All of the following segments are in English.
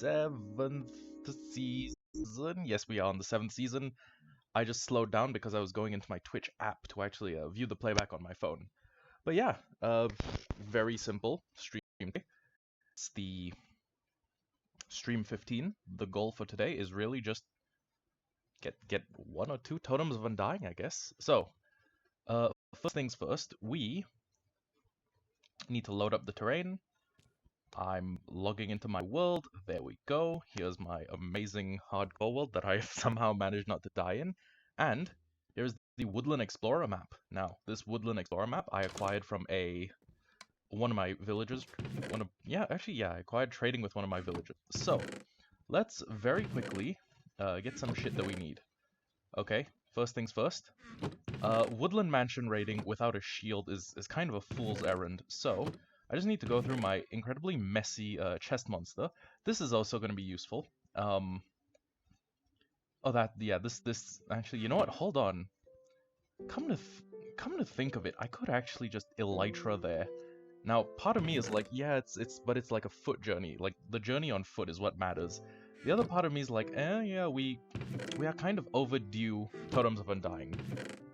7th season. Yes, we are on the 7th season. I just slowed down because I was going into my Twitch app to actually view the playback on my phone. But yeah, very simple stream. It's the stream 15. The goal for today is really just get 1 or 2 totems of undying, I guess. So, first things first, we need to load up the terrain. I'm logging into my world. There we go. Here's my amazing hardcore world that I somehow managed not to die in. And here's the Woodland Explorer map. Now, this Woodland Explorer map I acquired from one of my villagers. I acquired trading with one of my villagers. So, let's very quickly get some shit that we need. Okay, first things first. Woodland Mansion raiding without a shield is kind of a fool's errand. So, I just need to go through my incredibly messy chest monster. This is also going to be useful. This actually, you know what? Hold on. Come to think of it, I could actually just elytra there. Now, part of me is like, yeah, but it's like a foot journey. Like the journey on foot is what matters. The other part of me is like, yeah, we are kind of overdue totems of undying.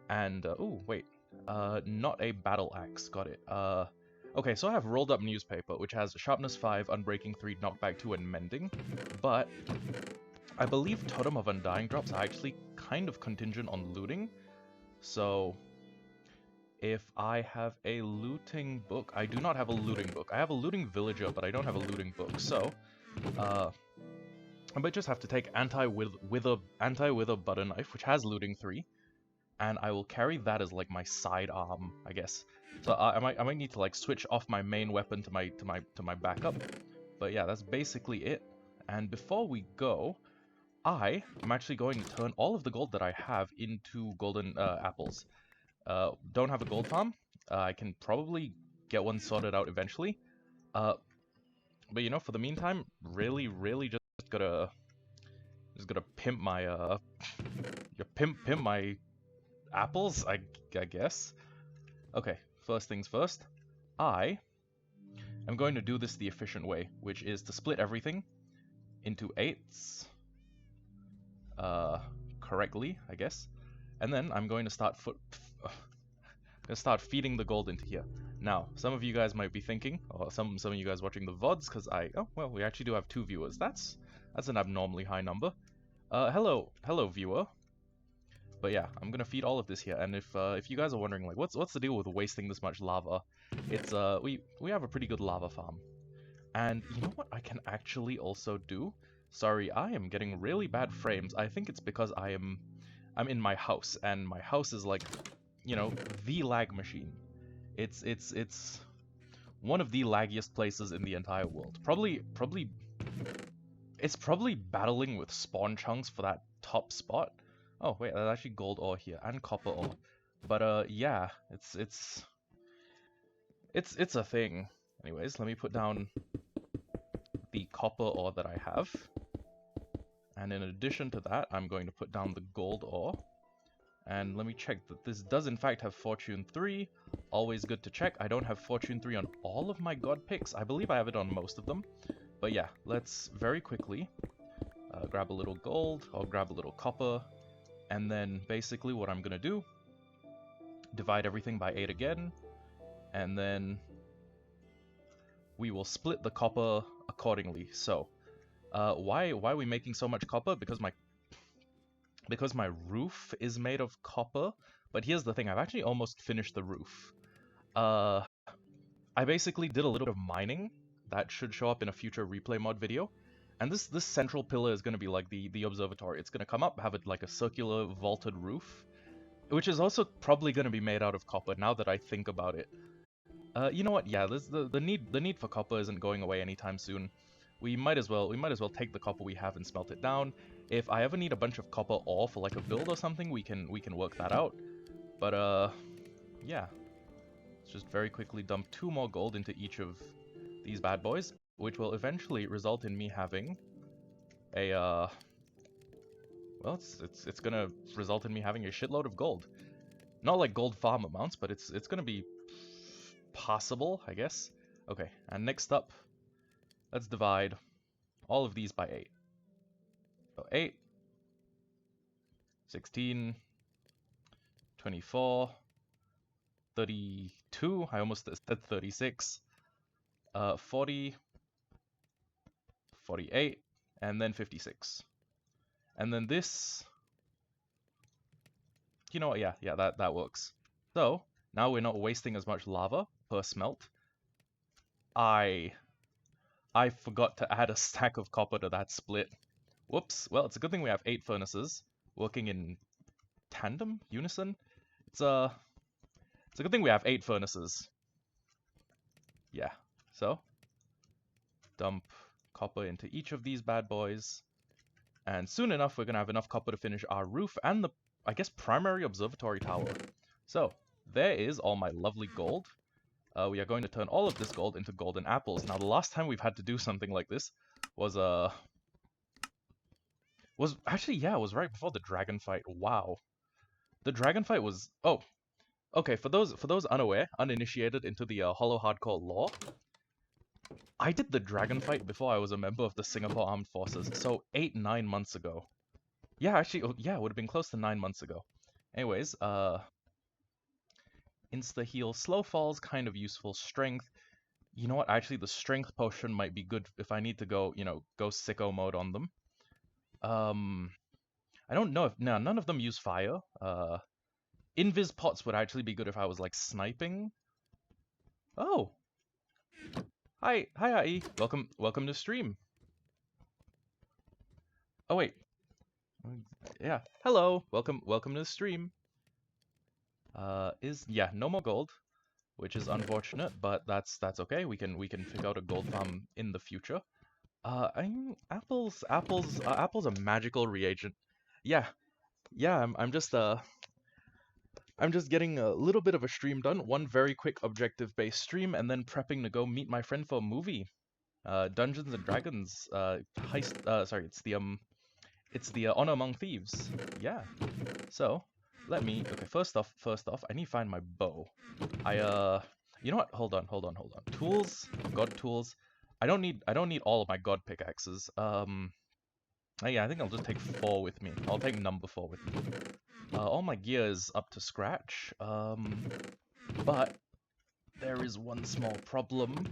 And oh wait, not a battle axe. Got it. Okay, so I have rolled up newspaper, which has sharpness 5, unbreaking 3, knockback 2, and mending. But I believe totem of undying drops are actually kind of contingent on looting. So if I have a looting book, I do not have a looting book. I have a looting villager, but I don't have a looting book. So I might just have to take anti-wither butter knife, which has looting 3, and I will carry that as like my sidearm, I guess. So I might need to like switch off my main weapon to my backup. But yeah, that's basically it. And before we go, I am actually going to turn all of the gold that I have into golden apples. Don't have a gold farm. I can probably get one sorted out eventually. But you know, for the meantime, really just gotta pimp my pimp my apples, I guess. Okay, first things first. I am going to do this the efficient way, which is to split everything into 8s correctly, I guess. And then I'm going to start feeding the gold into here. Now, some of you guys might be thinking, or some of you guys watching the VODs, because we actually do have 2 viewers. That's an abnormally high number. Hello viewer. But yeah, I'm gonna feed all of this here, and if you guys are wondering like what's the deal with wasting this much lava, it's we have a pretty good lava farm. And you know what I can actually also do? Sorry, I am getting really bad frames. I think it's because I'm in my house, and my house is like, you know, the lag machine. It's one of the laggiest places in the entire world. It's probably battling with spawn chunks for that top spot. Oh wait, there's actually gold ore here and copper ore. But yeah, it's a thing. Anyways, let me put down the copper ore that I have. And in addition to that, I'm going to put down the gold ore. And let me check that this does in fact have Fortune 3. Always good to check. I don't have Fortune 3 on all of my god picks. I believe I have it on most of them. But yeah, let's very quickly grab a little gold, or grab a little copper. And then basically what I'm going to do, divide everything by 8 again. And then we will split the copper accordingly. So why are we making so much copper? Because my roof is made of copper. But here's the thing, I've actually almost finished the roof. I basically did a little bit of mining that should show up in a future replay mod video. And this central pillar is going to be like the observatory. It's going to come up, have it like a circular vaulted roof, which is also probably going to be made out of copper now that I think about it. You know what? Yeah, the need for copper isn't going away anytime soon. We might as well take the copper we have and smelt it down. If I ever need a bunch of copper ore for like a build or something, we can work that out. But yeah. Let's just very quickly dump 2 more gold into each of these bad boys, which will eventually result in me having a well, it's gonna result in me having a shitload of gold. Not like gold farm amounts, but it's gonna be possible, I guess. Okay, and next up, let's divide all of these by 8. So 8, 16, 24, 32, I almost said 36, 40, 48, and then 56. And then this, you know what, yeah, that works. So, now we're not wasting as much lava per smelt. I forgot to add a stack of copper to that split. Whoops. Well, it's a good thing we have 8 furnaces working in tandem, unison. It's a good thing we have 8 furnaces. Yeah. So, dump copper into each of these bad boys. And soon enough, we're going to have enough copper to finish our roof and the, I guess, primary observatory tower. So, there is all my lovely gold. We are going to turn all of this gold into golden apples. Now, the last time we've had to do something like this was actually, yeah, it was right before the dragon fight. Wow. The dragon fight was... Oh, okay, for those unaware, uninitiated into the Hollow Hardcore lore, I did the dragon fight before I was a member of the Singapore Armed Forces, so 8-9 months ago. Yeah, actually, yeah, it would have been close to 9 months ago. Anyways, insta-heal, slow falls, kind of useful. Strength. You know what, actually, the strength potion might be good if I need to go, go sicko mode on them. I don't know if... No, none of them use fire. Invis pots would actually be good if I was, like, sniping. Oh! Hi, Ai. Welcome to stream. Oh, wait. Yeah, hello. Welcome to the stream. Yeah, no more gold, which is unfortunate, but that's okay. We can pick out a gold farm in the future. Apples a magical reagent. Yeah, I'm just getting a little bit of a stream done, one very quick objective-based stream, and then prepping to go meet my friend for a movie. Dungeons and Dragons, heist, sorry, it's the Honor Among Thieves. Yeah. So, okay, first off, I need to find my bow. You know what? Hold on. Tools, god tools. I don't need all of my god pickaxes. Yeah, I think I'll just take 4 with me. I'll take number 4 with me. All my gear is up to scratch. But there is one small problem.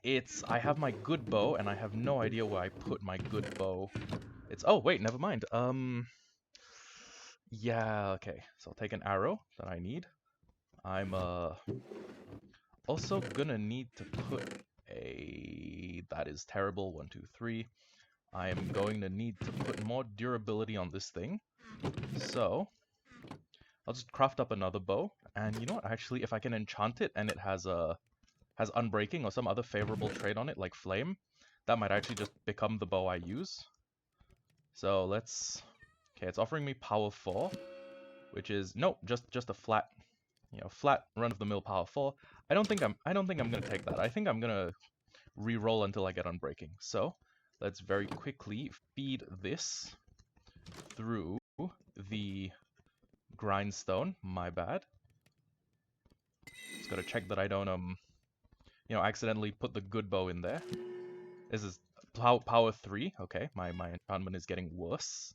I have my good bow, and I have no idea where I put my good bow. Oh, wait, never mind. Yeah, okay. So I'll take an arrow that I need. I'm, also gonna need to put that is terrible, 1, 2, 3. I am going to need to put more durability on this thing. So, I'll just craft up another bow. And you know what, actually, if I can enchant it and it has unbreaking or some other favorable trait on it, like flame, that might actually just become the bow I use. So let's... Okay, it's offering me power 4, which is... Nope, just a flat, flat run-of-the-mill power 4. I don't think I'm gonna take that. I think I'm gonna re-roll until I get unbreaking. So, let's very quickly feed this through the grindstone. My bad. Just gotta check that I don't, accidentally put the good bow in there. This is power 3. Okay, my enchantment is getting worse.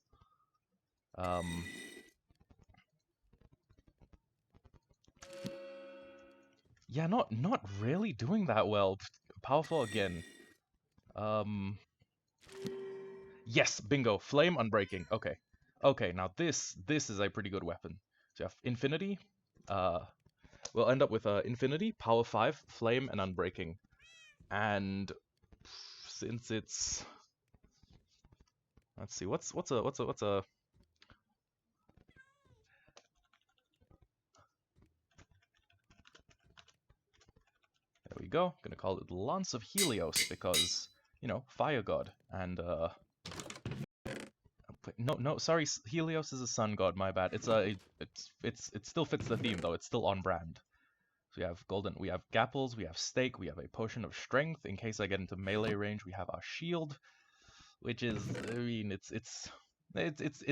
Yeah, not really doing that well. Power 4 again. Yes, bingo. Flame unbreaking. Okay. Okay, now this is a pretty good weapon. So you have infinity. We'll end up with infinity, power 5, flame, and unbreaking. And since it's... Let's see, what's a... There we go. Gonna call it Lance of Helios because, fire god. And, No, sorry, Helios is a sun god, my bad. It still fits the theme, though. It's still on brand. So we have gapples, we have stake, we have a potion of strength. In case I get into melee range, we have our shield, which is, I mean, it's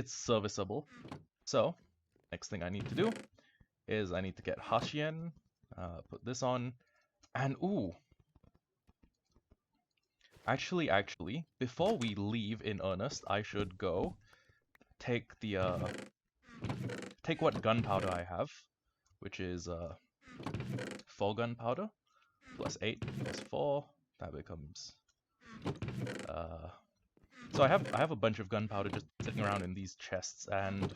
serviceable. So, next thing I need to do is I need to get Hashien, put this on, and ooh, Actually, before we leave in earnest, I should go take take what gunpowder I have, which is 4 gunpowder plus 8 plus 4. That becomes uh. So I have a bunch of gunpowder just sitting around in these chests, and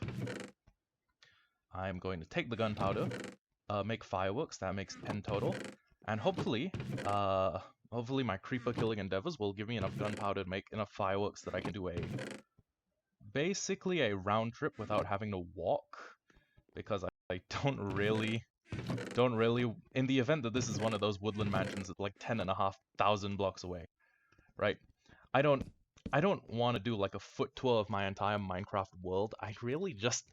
I'm going to take the gunpowder, make fireworks. That makes 10 total, and hopefully my creeper killing endeavors will give me enough gunpowder to make enough fireworks that I can do basically a round trip without having to walk, because I don't really, in the event that this is one of those woodland mansions that's like 10,500 blocks away, right? I don't I don't want to do like a foot tour of my entire Minecraft world. I'd really just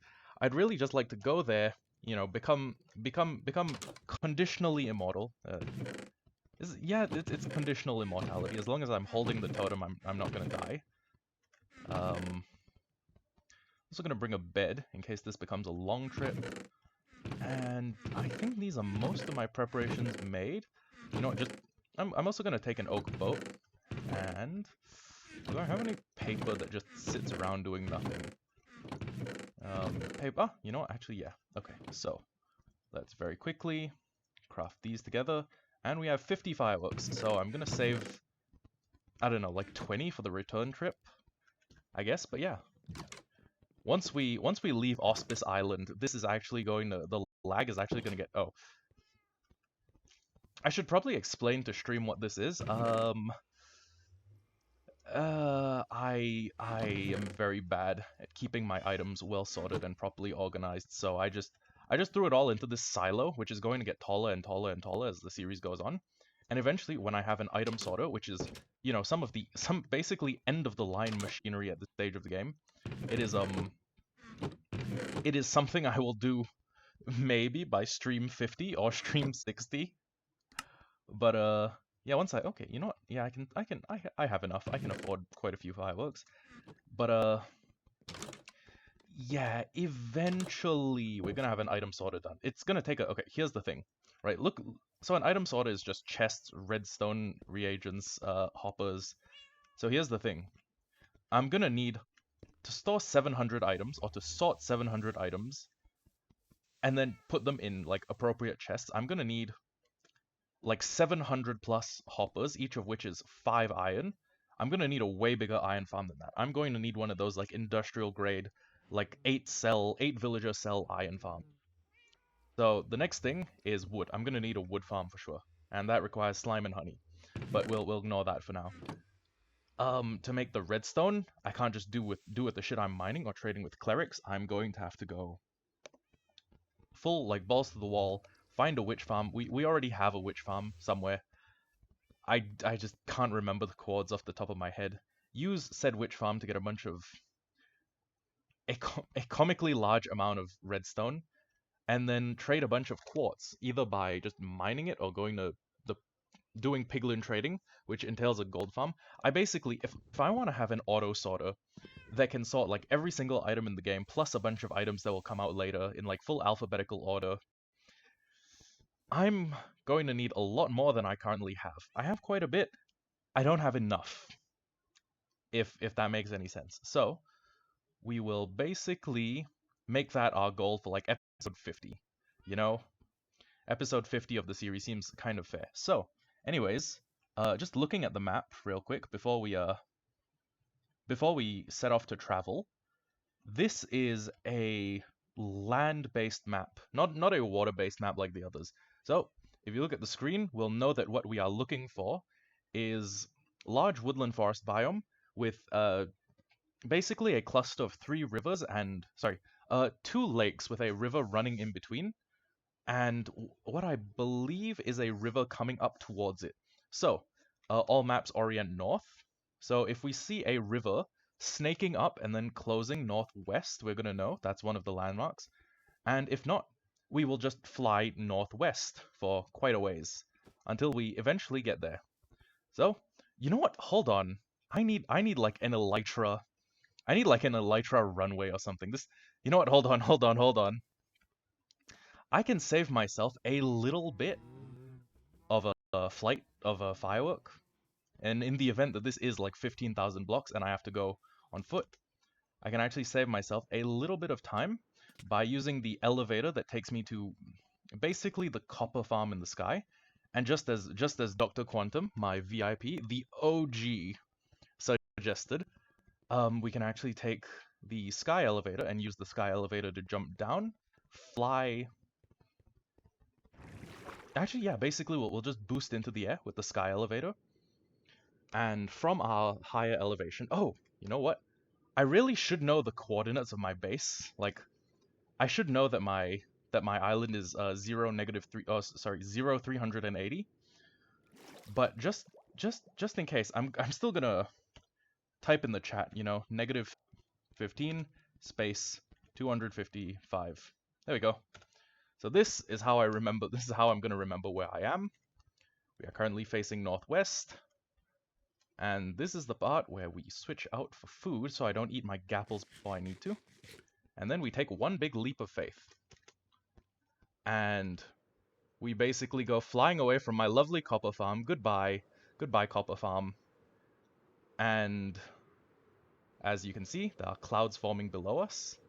like to go there, you know, become conditionally immortal. It's conditional immortality. As long as I'm holding the totem, I'm not gonna die. Also gonna bring a bed in case this becomes a long trip. And I think these are most of my preparations made. You know what? I'm also gonna take an oak boat. And do I have any paper that just sits around doing nothing? Paper? You know what? Actually, yeah. Okay, so let's very quickly craft these together. And we have 50 fireworks, so I'm gonna save, I don't know, like 20 for the return trip, I guess. But yeah, once we leave Auspice Island, this is actually the lag is actually gonna get. Oh, I should probably explain to stream what this is. I am very bad at keeping my items well sorted and properly organized, so I just threw it all into this silo, which is going to get taller and taller and taller as the series goes on. And eventually, when I have an item sorter, which is, you know, some basically end of the line machinery at this stage of the game, it is something I will do maybe by stream 50 or stream 60. But yeah, okay, you know what? Yeah, I have enough. I can afford quite a few fireworks. But yeah, eventually we're gonna have an item sorter done. It's gonna take okay, here's the thing. Right, look, so an item sorter is just chests, redstone reagents, hoppers. So here's the thing. I'm gonna need to store 700 items, or to sort 700 items, and then put them in like appropriate chests. I'm gonna need like 700 plus hoppers, each of which is 5 iron. I'm gonna need a way bigger iron farm than that. I'm going to need one of those like industrial grade, like 8 villager cell iron farm. So the next thing is wood. I'm gonna need a wood farm for sure, and that requires slime and honey. But we'll ignore that for now. To make the redstone, I can't just do with the shit I'm mining or trading with clerics. I'm going to have to go full like balls to the wall, find a witch farm. We already have a witch farm somewhere. I just can't remember the chords off the top of my head. Use said witch farm to get a bunch of a comically large amount of redstone, and then trade a bunch of quartz, either by just mining it or going to doing piglin trading, which entails a gold farm. I basically, if I want to have an auto sorter that can sort like every single item in the game, plus a bunch of items that will come out later in like full alphabetical order, I'm going to need a lot more than I currently have. I have quite a bit. I don't have enough, if that makes any sense. So we will basically make that our goal for like episode 50. You know, episode 50 of the series seems kind of fair. So, anyways, just looking at the map real quick before we set off to travel. This is a land-based map, not a water-based map like the others. So, if you look at the screen, we'll know that what we are looking for is large woodland forest biome with basically a cluster of 3 rivers and, 2 lakes with a river running in between, and what I believe is a river coming up towards it. So, all maps orient north. So if we see a river snaking up and then closing northwest, we're going to know that's one of the landmarks. And if not, we will just fly northwest for quite a ways until we eventually get there. So, you know what? Hold on. I need like an elytra. I need like an elytra runway or something. You know what? Hold on. I can save myself a little bit of a flight of a firework. And in the event that this is like 15,000 blocks and I have to go on foot, I can actually save myself a little bit of time by using the elevator that takes me to basically the copper farm in the sky. And just as Dr. Quantum, my VIP, the OG, suggested, we can actually take the sky elevator and use the sky elevator to jump down, fly. Actually, yeah, basically we'll just boost into the air with the sky elevator. And from our higher elevation, oh, you know what? I really should know the coordinates of my base. Like, I should know that my island is 0, -3, oh, sorry, 0, 380. But just in case, I'm still gonna type in the chat, you know, -15 space 255. There we go. So this is how I remember, this is how I'm gonna remember where I am. We are currently facing northwest. And this is the part where we switch out for food so I don't eat my gapples before I need to. And then we take one big leap of faith. And we basically go flying away from my lovely copper farm. Goodbye. Goodbye, copper farm. And as you can see, there are clouds forming below us.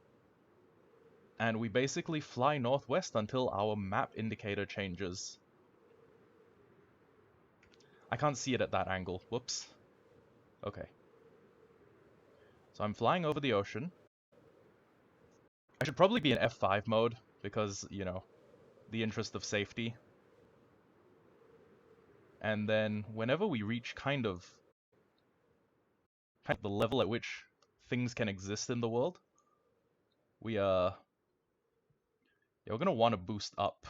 And we basically fly northwest until our map indicator changes. I can't see it at that angle. Whoops. Okay. So I'm flying over the ocean. I should probably be in F5 mode because, you know, the interest of safety. And then whenever we reach kind of the level at which things can exist in the world, we're gonna want to boost up.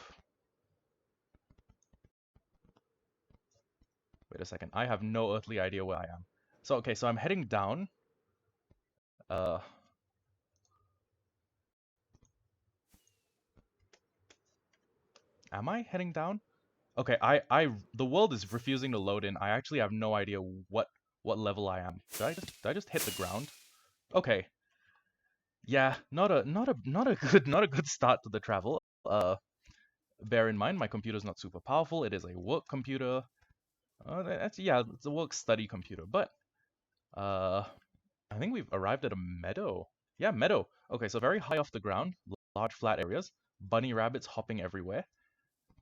Wait a second, I have no earthly idea where I am. So okay, so I'm heading down. Am I heading down? Okay, the world is refusing to load in. I actually have no idea what level I am. Did I just hit the ground? Okay. Yeah, not a good start to the travel. Bear in mind my computer's not super powerful. It is a work computer. It's a work study computer. But I think we've arrived at a meadow. Yeah, meadow. Okay, so very high off the ground, large flat areas, bunny rabbits hopping everywhere.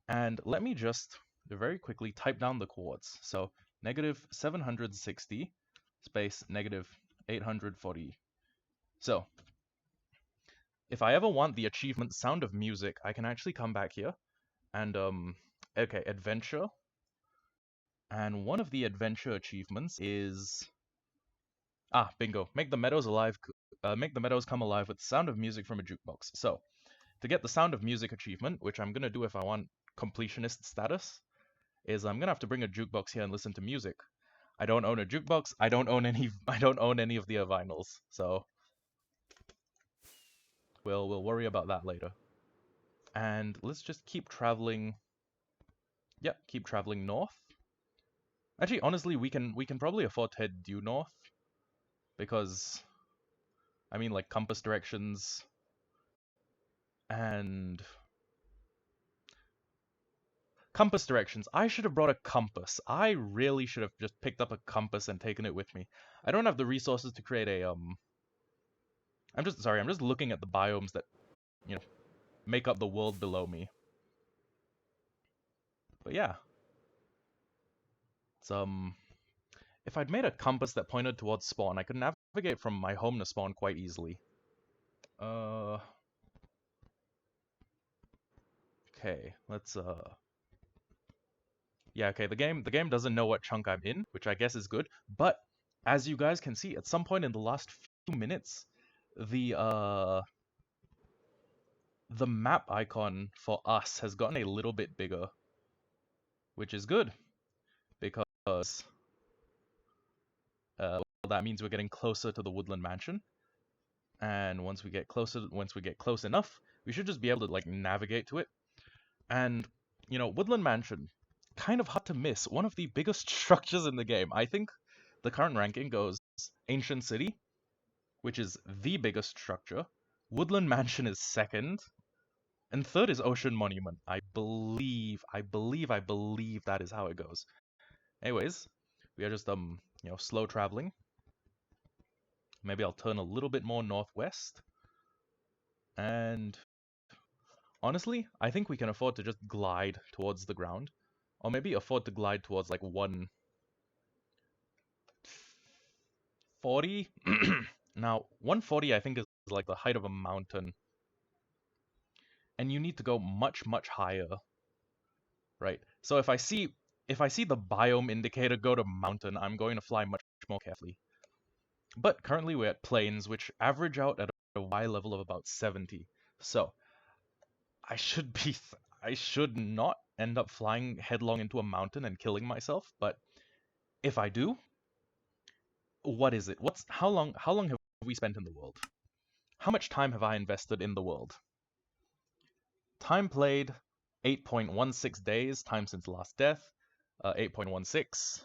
And let me just very quickly type down the coords. So -760 space -840. So if I ever want the achievement Sound of Music, I can actually come back here and okay, adventure. And one of the adventure achievements is bingo. Make the meadows alive. Make the meadows come alive with Sound of Music from a jukebox. So to get the Sound of Music achievement, which I'm gonna do if I want completionist status, is I'm gonna have to bring a jukebox here and listen to music. I don't own a jukebox. I don't own any of the vinyls. So we'll worry about that later. And let's just keep traveling. Yep, keep traveling north. Actually, honestly, we can probably afford to head due north because I mean like compass directions and compass directions. I should have brought a compass. I really should have just picked up a compass and taken it with me. I don't have the resources to create a I'm just looking at the biomes that, you know, make up the world below me. But yeah. It's if I'd made a compass that pointed towards spawn, I could navigate from my home to spawn quite easily. Okay, let's yeah, okay, the game doesn't know what chunk I'm in, which I guess is good, but as you guys can see, at some point in the last few minutes, the map icon for us has gotten a little bit bigger, which is good because well, that means we're getting closer to the Woodland Mansion. And once we get close enough, we should just be able to like navigate to it. And you know, Woodland Mansion, kind of hard to miss. One of the biggest structures in the game. I think the current ranking goes Ancient City, which is the biggest structure. Woodland Mansion is second. And third is Ocean Monument. I believe that is how it goes. Anyways, We are just slow traveling. Maybe I'll turn a little bit more northwest. And honestly, I think we can afford to just glide towards the ground. Or maybe afford to glide towards like 140. Now, 140 I think is like the height of a mountain. And you need to go much, much higher, right? So if I see the biome indicator go to mountain, I'm going to fly much more carefully. But currently we're at plains, which average out at a Y level of about 70. So I should not end up flying headlong into a mountain and killing myself, but if I do, what is it? How long have we spent in the world? How much time have I invested in the world? Time played, 8.16 days, time since last death, 8.16.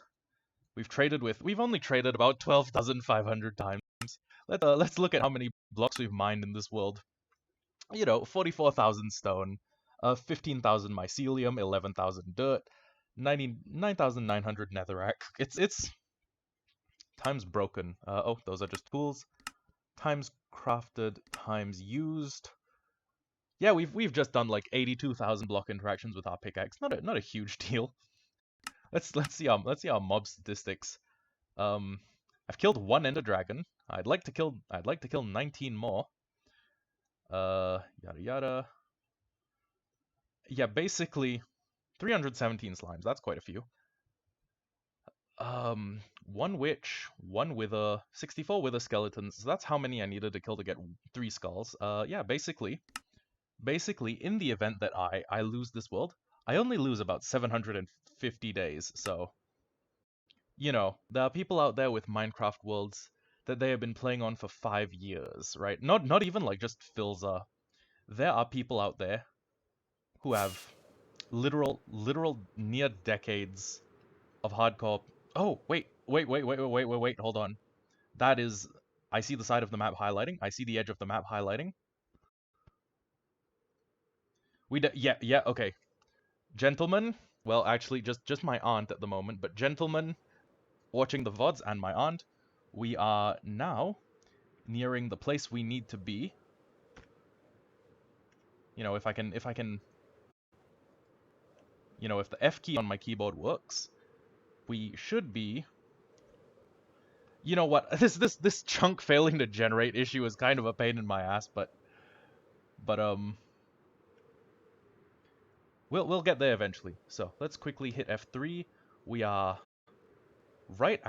We've only traded about 12,500 times. Let's look at how many blocks we've mined in this world. 44,000 stone, 15,000 mycelium, 11,000 dirt, 99,900 netherrack. It's times broken. Oh, those are just tools. Times crafted, times used. Yeah, we've just done like 82,000 block interactions with our pickaxe. Not a huge deal. Let's see our mob statistics. I've killed one ender dragon. I'd like to kill 19 more. Yada yada. Yeah, basically 317 slimes. That's quite a few. One witch, one wither, 64 wither skeletons. So that's how many I needed to kill to get 3 skulls. Yeah, basically, in the event that I lose this world, I only lose about 750 days. So, there are people out there with Minecraft worlds that they have been playing on for 5 years, right? Not even like just Filza. There are people out there who have literal near decades of hardcore. Oh, wait, hold on. That is, I see the side of the map highlighting. I see the edge of the map highlighting. Yeah, okay. Gentlemen, well, actually, just my aunt at the moment, but gentlemen watching the VODs and my aunt, we are now nearing the place we need to be. If I can, if the F key on my keyboard works, we should be. You know what? This chunk failing to generate issue is kind of a pain in my ass, but we'll get there eventually. So let's quickly hit F3. We are right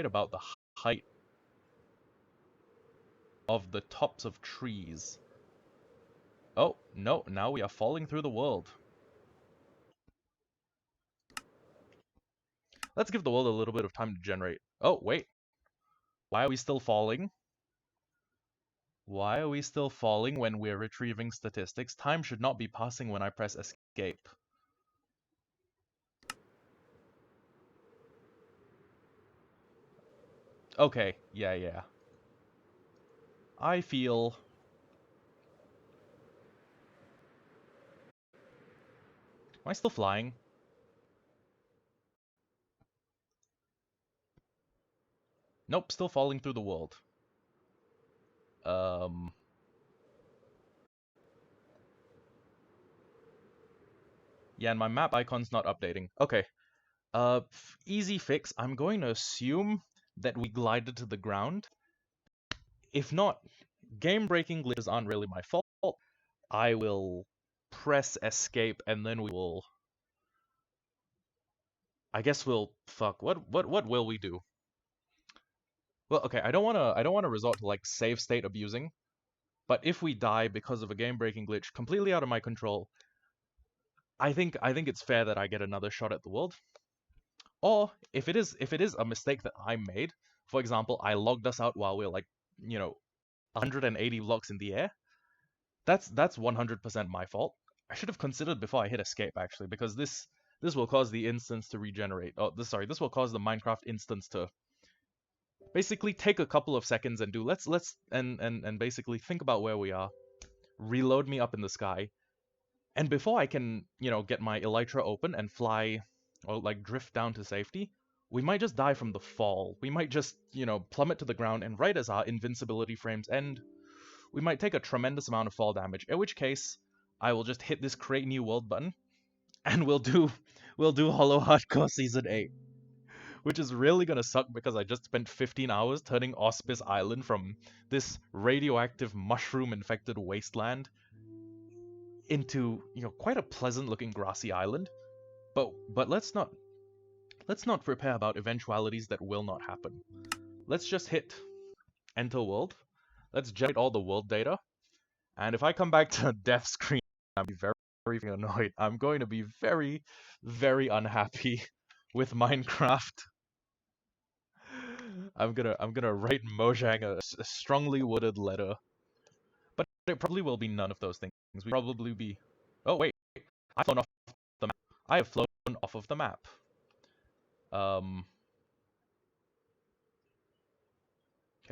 about the height of the tops of trees. Oh, no, now we are falling through the world. Let's give the world a little bit of time to generate. Oh, wait. Why are we still falling? Why are we still falling when we're retrieving statistics? Time should not be passing when I press escape. Okay, yeah. I feel... Am I still flying? Nope, still falling through the world. Yeah, and my map icon's not updating. Okay. Easy fix. I'm going to assume that we glided to the ground. If not, game-breaking glitches aren't really my fault. I will press escape and then we will... I guess we'll... Fuck, what will we do? Well, okay, I don't wanna resort to like save state abusing, but if we die because of a game-breaking glitch completely out of my control, I think it's fair that I get another shot at the world. Or if it is a mistake that I made, for example, I logged us out while we're like, 180 blocks in the air, that's 100% my fault. I should have considered before I hit escape actually, because this will cause the instance to regenerate. Oh, this will cause the Minecraft instance to basically take a couple of seconds and do let's basically think about where we are. Reload me up in the sky. And before I can, get my elytra open and fly or like drift down to safety, we might just die from the fall. We might just, you know, plummet to the ground, and right as our invincibility frames end, we might take a tremendous amount of fall damage, in which case, I will just hit this create new world button, and we'll do Hollow Hardcore Season 8. Which is really gonna suck because I just spent 15 hours turning Auspice Island from this radioactive mushroom-infected wasteland into, you know, quite a pleasant-looking grassy island. But let's not prepare about eventualities that will not happen. Let's just hit enter world. Let's generate all the world data. And if I come back to death screen, I'll be very, very annoyed. I'm going to be very, very unhappy with Minecraft. I'm gonna write Mojang a strongly worded letter. But it probably will be none of those things. We probably be... Oh wait, I've flown off the map. I have flown off of the map. Okay,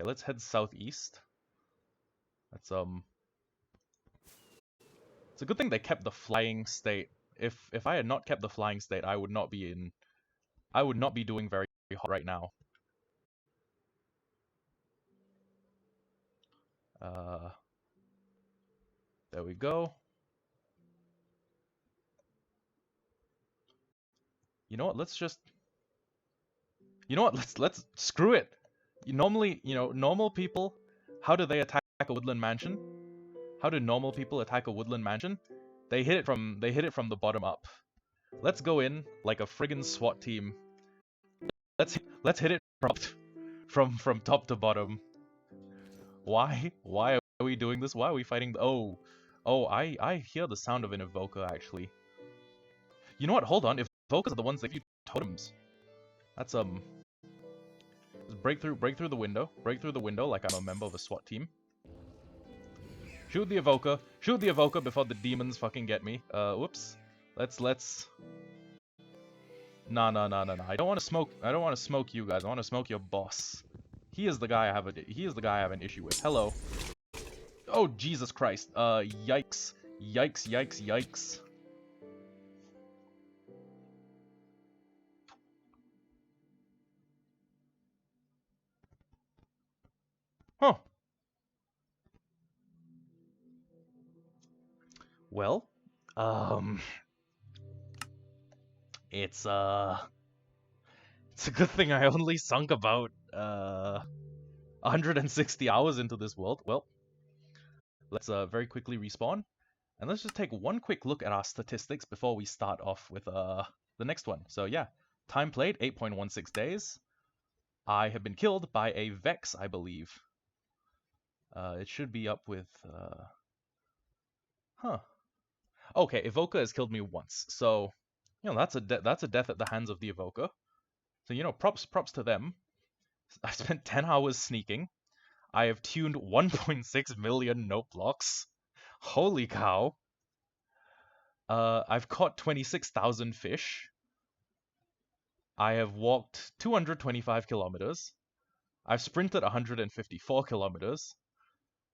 let's head southeast. That's it's a good thing they kept the flying state. If I had not kept the flying state, I would not be doing very hot right now. There we go. You know what? Let's screw it. Normally, you know, normal people, how do they attack a woodland mansion? How do normal people attack a woodland mansion? They hit it from the bottom up. Let's go in like a friggin' SWAT team. Let's hit it from top to bottom. Why are we doing this? Why are we fighting the... Oh, I hear the sound of an evoker actually. You know what? Hold on. Evokers are the ones that give you totems. That's break through the window. Break through the window like I'm a member of a SWAT team. Shoot the evoker. Shoot the evoker before the demons fucking get me. Whoops. Let's... Nah. I don't want to smoke you guys. I want to smoke your boss. He is the guy I have an issue with. Hello. Oh, Jesus Christ. Yikes. Yikes. Huh. Well, it's a good thing I only sunk about 160 hours into this world. Well, let's very quickly respawn, and let's just take one quick look at our statistics before we start off with the next one. So yeah, time played 8.16 days. I have been killed by a Vex, I believe. It should be up with huh. Okay, Evoker has killed me once, so you know that's a death at the hands of the Evoker. So you know, props to them. I spent 10 hours sneaking. I have tuned 1.6 million note blocks. Holy cow! I've caught 26,000 fish. I have walked 225 kilometers. I've sprinted 154 kilometers.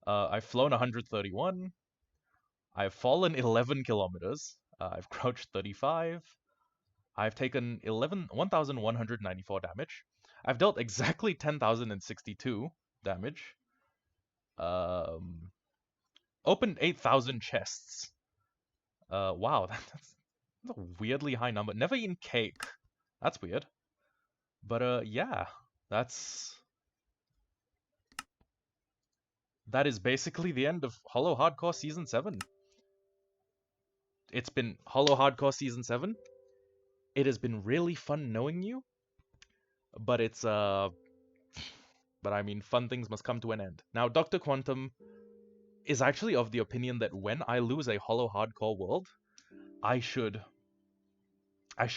I've flown 131. I've fallen 11 kilometers. I've crouched 35. I've taken 1,194 damage. I've dealt exactly 10,062 damage. Opened 8,000 chests. Wow, that's a weirdly high number. Never eaten cake. That's weird. But yeah, that is basically the end of Hollow Hardcore Season 7. It's been Hollow Hardcore Season 7. It has been really fun knowing you, but but I mean, fun things must come to an end. Now, Dr. Quantum is actually of the opinion that when I lose a Hollow Hardcore world, I should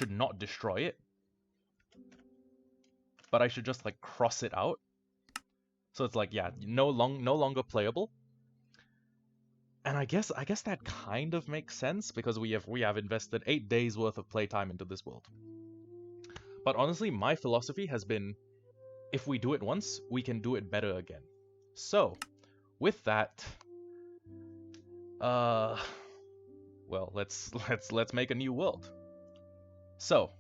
not destroy it, but I should just like cross it out. So it's like, yeah, no longer playable. And I guess that kind of makes sense because we have invested 8 days worth of playtime into this world. But honestly, my philosophy has been, if we do it once, we can do it better again. So, with that, well, let's make a new world. So,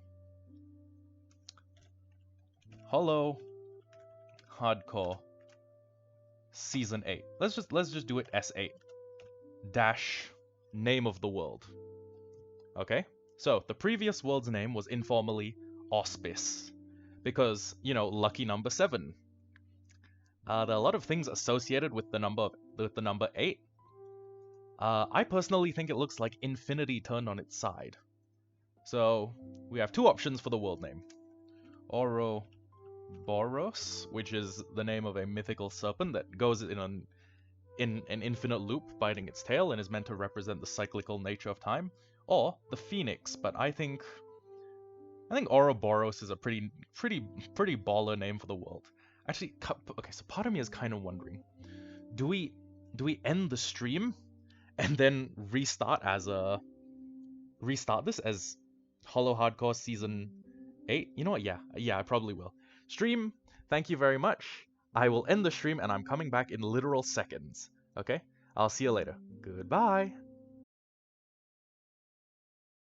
Hollow Hardcore Season 8. Let's just do it S8 dash name of the world. Okay? So, the previous world's name was informally Auspice because, you know, lucky number 7. There are a lot of things associated with the number 8. I personally think it looks like infinity turned on its side. So, we have 2 options for the world name. Ouroboros, which is the name of a mythical serpent that goes in an infinite loop, biting its tail, and is meant to represent the cyclical nature of time. Or the Phoenix, but I think Ouroboros is a pretty baller name for the world. Actually, okay, so part of me is kind of wondering, do we end the stream and then restart this as Hollow Hardcore Season 8? You know what? Yeah, I probably will. Stream, thank you very much. I will end the stream and I'm coming back in literal seconds. Okay? I'll see you later. Goodbye.